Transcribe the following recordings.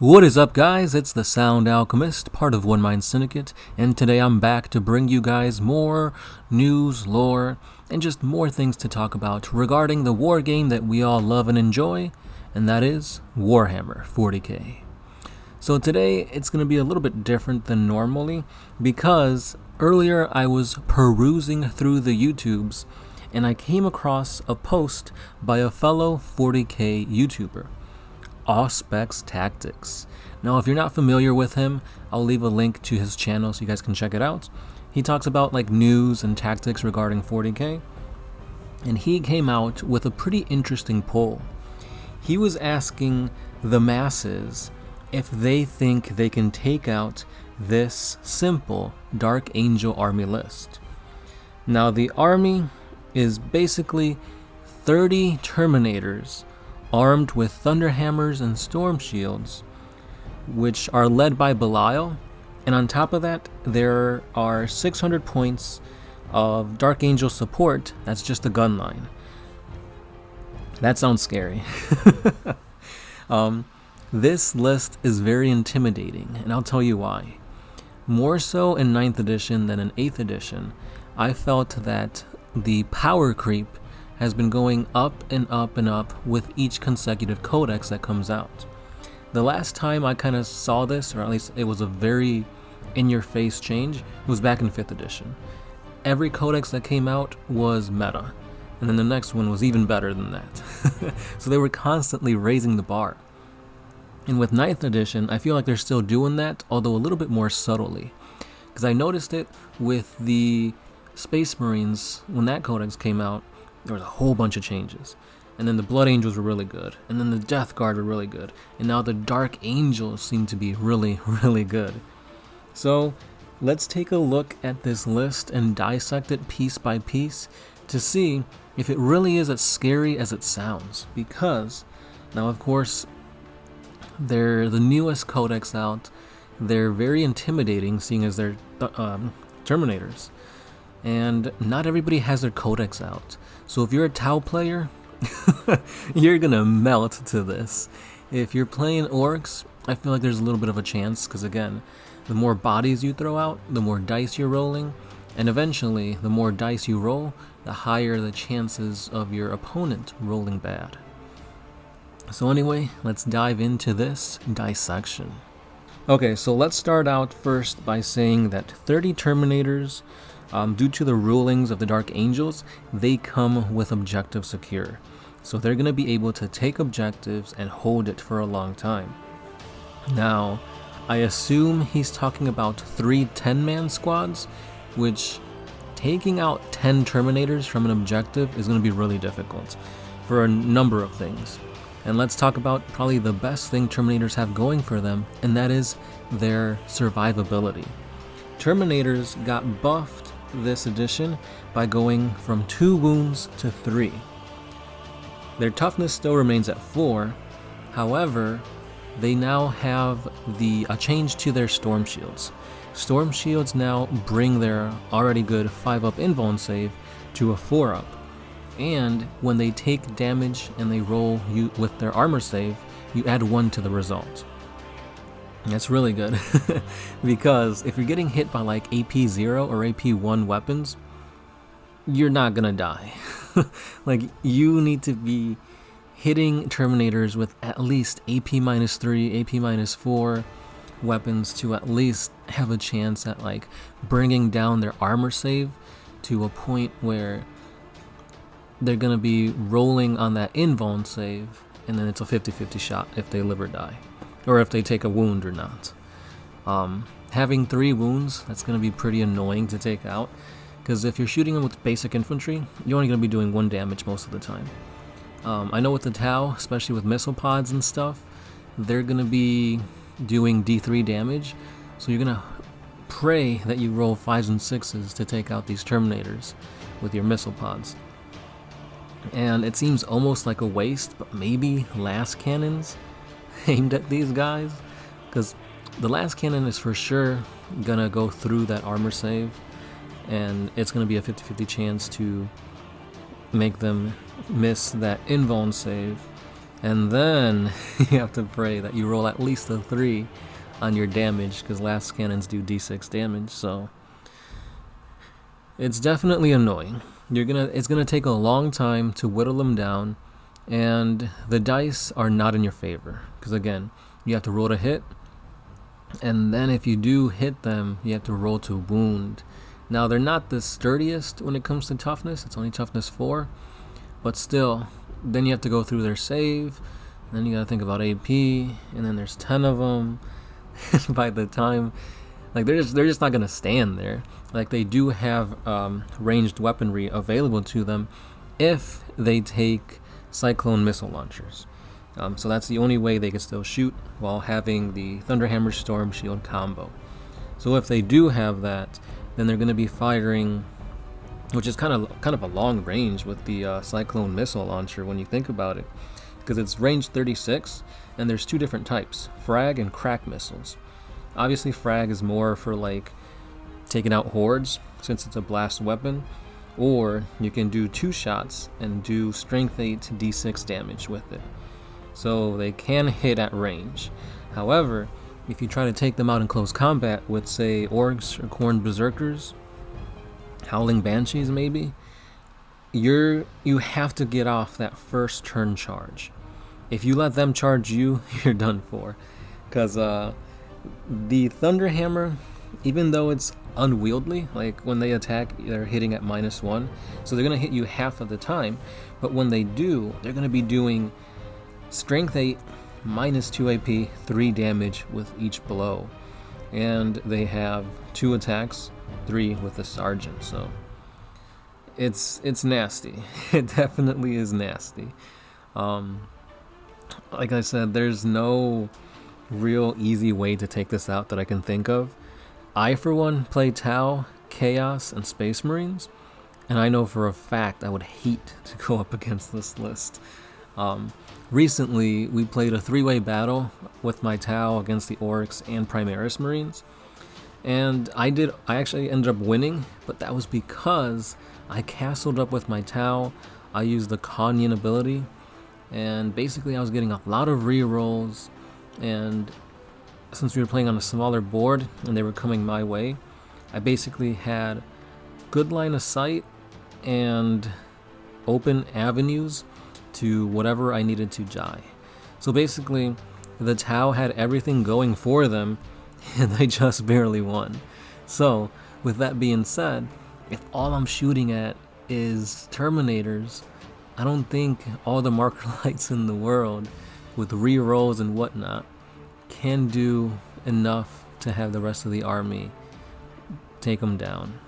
What is up, guys? It's the Sound Alchemist, part of One Mind Syndicate, and today I'm back to bring you guys more news, lore, and just more things to talk about regarding the war game that we all love and enjoy, and that is Warhammer 40k. So today it's going to be a little bit different than normally because earlier I was perusing through the YouTubes and I came across a post by a fellow 40k YouTuber, Auspex Tactics. Now, if you're not familiar with him, I'll leave a link to his channel so you guys can check it out. He talks about like news and tactics regarding 40k, and he came out with a pretty interesting poll. He was asking the masses if they think they can take out this simple Dark Angel army list. Now, the army is basically 30 Terminators armed with Thunderhammers and Storm Shields, which are led by Belial, and on top of that, there are 600 points of Dark Angel support. That's just a gun line. That sounds scary. This list is very intimidating, and I'll tell you why. More so in 9th edition than in 8th edition, I felt that the power creep has been going up and up and up with each consecutive codex that comes out. The last time I kind of saw this, or at least it was a very in-your-face change, was back in 5th edition. Every codex that came out was meta, and then the next one was even better than that. So they were constantly raising the bar. And with 9th edition, I feel like they're still doing that, although a little bit more subtly. Because I noticed it with the Space Marines, when that codex came out, there was a whole bunch of changes. And then the Blood Angels were really good. And then the Death Guard were really good. And now the Dark Angels seem to be really, really good. So let's take a look at this list and dissect it piece by piece to see if it really is as scary as it sounds. Because, now of course, they're the newest codex out. They're very intimidating, seeing as they're Terminators. And not everybody has their codex out. So if you're a Tau player, you're gonna melt to this. If you're playing Orcs, I feel like there's a little bit of a chance, because again, the more bodies you throw out, the more dice you're rolling, and eventually, the more dice you roll, the higher the chances of your opponent rolling bad. So anyway, let's dive into this dissection. Okay, so let's start out first by saying that 30 Terminators, due to the rulings of the Dark Angels, they come with objective secure. So they're going to be able to take objectives and hold it for a long time. Now, I assume he's talking about 3 10-man squads, which taking out 10 Terminators from an objective is going to be really difficult for a number of things. And let's talk about probably the best thing Terminators have going for them, and that is their survivability. Terminators got buffed this edition by going from 2 wounds to 3. Their toughness still remains at 4, however, they now have a change to their Storm Shields. Storm Shields now bring their already good 5-up invuln save to a 4-up, and when they take damage and they roll with their armor save, you add 1 to the result. That's really good, because if you're getting hit by like AP 0 or AP 1 weapons, you're not gonna die. Like, you need to be hitting Terminators with at least AP -3, AP -4 weapons to at least have a chance at like bringing down their armor save to a point where they're gonna be rolling on that invuln save, and then it's a 50-50 shot if they live or die, or if they take a wound or not. Having 3 wounds, that's going to be pretty annoying to take out, because if you're shooting them with basic infantry, you're only going to be doing 1 damage most of the time. I know with the Tau, especially with missile pods and stuff, they're going to be doing D3 damage, so you're going to pray that you roll 5s and 6s to take out these Terminators with your missile pods. And it seems almost like a waste, but maybe last cannons aimed at these guys, because the last cannon is for sure gonna go through that armor save, and it's gonna be a 50-50 chance to make them miss that invuln save, And then you have to pray that you roll at least a 3 on your damage, because last cannons do d6 damage, so it's definitely annoying. It's gonna take a long time to whittle them down, and the dice are not in your favor, because again, you have to roll to hit, and then if you do hit them, you have to roll to wound. Now, they're not the sturdiest when it comes to toughness. It's only toughness 4, but still, then you have to go through their save, and then you gotta think about AP, and then there's 10 of them. By the time, like, they're just not gonna stand there. Like, they do have ranged weaponry available to them if they take cyclone missile launchers. So that's the only way they can still shoot while having the Thunderhammer Storm Shield combo. So if they do have that, then they're going to be firing, which is kind of a long range with the Cyclone Missile Launcher when you think about it, because it's range 36, and there's 2 different types, frag and crack missiles. Obviously, frag is more for like taking out hordes, since it's a blast weapon, or you can do 2 shots and do strength 8 d6 damage with it. So they can hit at range. However, if you try to take them out in close combat with, say, orcs or corn berserkers, howling banshees maybe, you have to get off that first turn charge. If you let them charge you, you're done for. Because the Thunderhammer, even though it's unwieldy, like when they attack, they're hitting at -1, so they're going to hit you half of the time, but when they do, they're going to be doing strength 8, -2 AP, 3 damage with each blow, and they have 2 attacks, 3 with the sergeant, so it's nasty. It definitely is nasty. Like I said, there's no real easy way to take this out that I can think of. I, for one, play Tau, Chaos, and Space Marines, and I know for a fact I would hate to go up against this list. Recently, we played a 3-way battle with my Tau against the Orcs and Primaris Marines, and I actually ended up winning, but that was because I castled up with my Tau. I used the Kanyan ability, and basically I was getting a lot of rerolls, and since we were playing on a smaller board and they were coming my way, I basically had good line of sight and open avenues to whatever I needed to die. So basically, the Tau had everything going for them, and they just barely won. So, with that being said, if all I'm shooting at is Terminators, I don't think all the marker lights in the world, with rerolls and whatnot, can do enough to have the rest of the army take them down.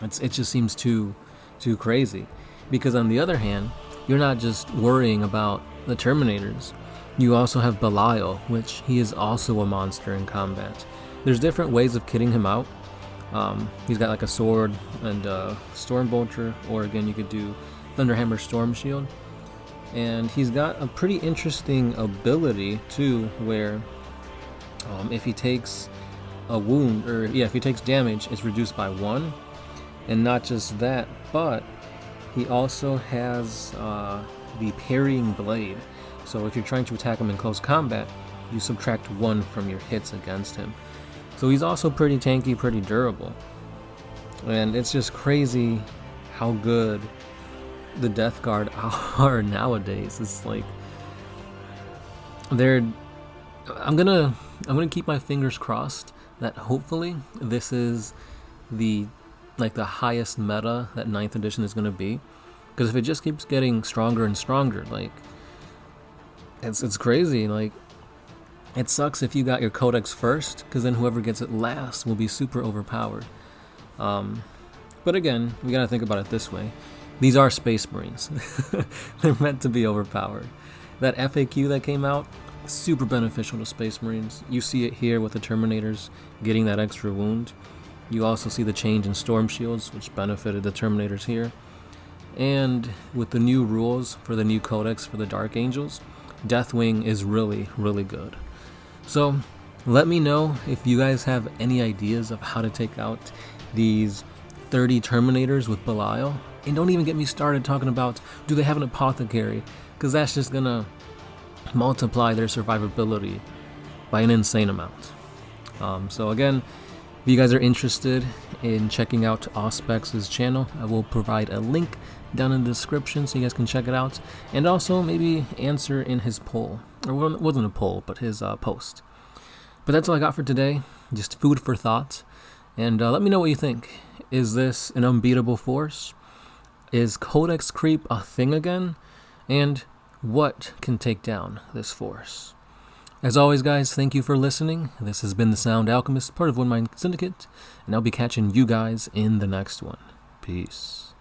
It just seems too crazy. Because on the other hand, you're not just worrying about the Terminators. You also have Belial, which he is also a monster in combat. There's different ways of kitting him out. He's got like a sword and a Storm Bolter, or again you could do Thunderhammer Storm Shield. And he's got a pretty interesting ability too, where if he takes a wound, or if he takes damage, it's reduced by 1. And not just that, but he also has the parrying blade. So if you're trying to attack him in close combat, you subtract 1 from your hits against him. So he's also pretty tanky, pretty durable. And it's just crazy how good the Death Guard are nowadays. It's like I'm gonna keep my fingers crossed that hopefully this is the highest meta that 9th edition is gonna be. Because if it just keeps getting stronger and stronger, like it's crazy. Like, it sucks if you got your codex first, because then whoever gets it last will be super overpowered. But again, we gotta think about it this way. These are Space Marines. They're meant to be overpowered. That FAQ that came out, super beneficial to Space Marines. You see it here with the Terminators getting that extra wound. You also see the change in Storm Shields, which benefited the Terminators here. And with the new rules for the new codex for the Dark Angels, DeathWing is really, really good. So let me know if you guys have any ideas of how to take out these 30 Terminators with Belial. And don't even get me started talking about, do they have an apothecary? Because that's just gonna multiply their survivability by an insane amount. So again, if you guys are interested in checking out Auspex's channel, I will provide a link down in the description so you guys can check it out. And also maybe answer in his poll. Or well, it wasn't a poll, but his post. But that's all I got for today. Just food for thought. And let me know what you think. Is this an unbeatable force? Is Codex Creep a thing again? And what can take down this force? As always, guys, thank you for listening. This has been the Sound Alchemist, part of One Mind Syndicate, and I'll be catching you guys in the next one. Peace.